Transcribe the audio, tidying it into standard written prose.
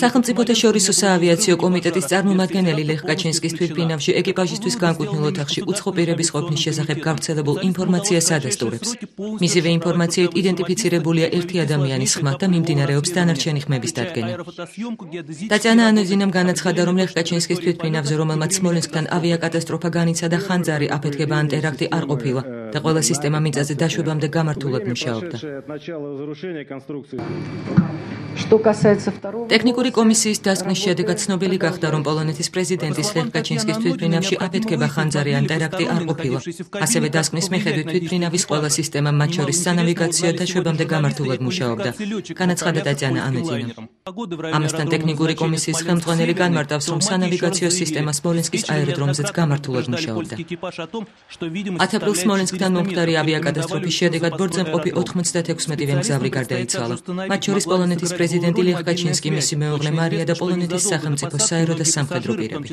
სახელმწიფოთა შორისო საავიაციო კომიტეტის წარმომადგენელი ლეხ კაჩინსკის თვითმფრინავში ეკიპაჟისთვის განკუთვნილ ოთახში უცხო პირების ყოფნის შესახებ გავრცელებულ ინფორმაციას ადასტურებს. მისივე ინფორმაციით იდენტიფიცირებულია ერთი ადამიანის ხმა და მიმდინარეობს დანარჩენი ხმების დადგენა. ტატიანა ანოძინამ განაცხადა, რომ ლეხ კაჩინსკის თვითმფრინავზე, რომელმაც სმოლენსკთან ავიაკატასტროფა განიცადა, ხანძარი აფეთქება ან ტერაქტი არ ყოფილა და ყველა სისტემა მიწაზე დაშვებამდე გამართულად მუშაობდა. ტექნიკური კომისიის დასკვნის შედეგად ცნობილი გახდა, რომ პოლონეთის პრეზიდენტის ლეხ კაჩინსკის თვითმფრინავში აფეთქება ხანძარი ან ტერაქტი არ ყოფილა. ასევე დასკვნის მიხედვით თვითმფრინავის ყველა სისტემა, მათ შორის სანავიგაციო დაშვებამდე გამართულად მუშაობდა, განაცხადა ტატიანა ანოძინამ. ამასთან ტექნიკური კომისიის ხელმძღვანელი განმარტავს, რომ სანავიგაციო სისტემა სმოლენსკის აეროდრომზეც გამართულად მუშაობდა. 10 აპრილს სმოლენსკთან მომხდარი ავიაკატასტროფის შედეგად ბორტზემყოფი 96 მგზავრი გარდაიცვალა. მათ შორის პოლონეთის პრეზიდენტი ლეხ კაჩინსკი, მისი მეუღლე მარია და პოლონეთის სახელმწიფო საერო და სამხედრო პირები.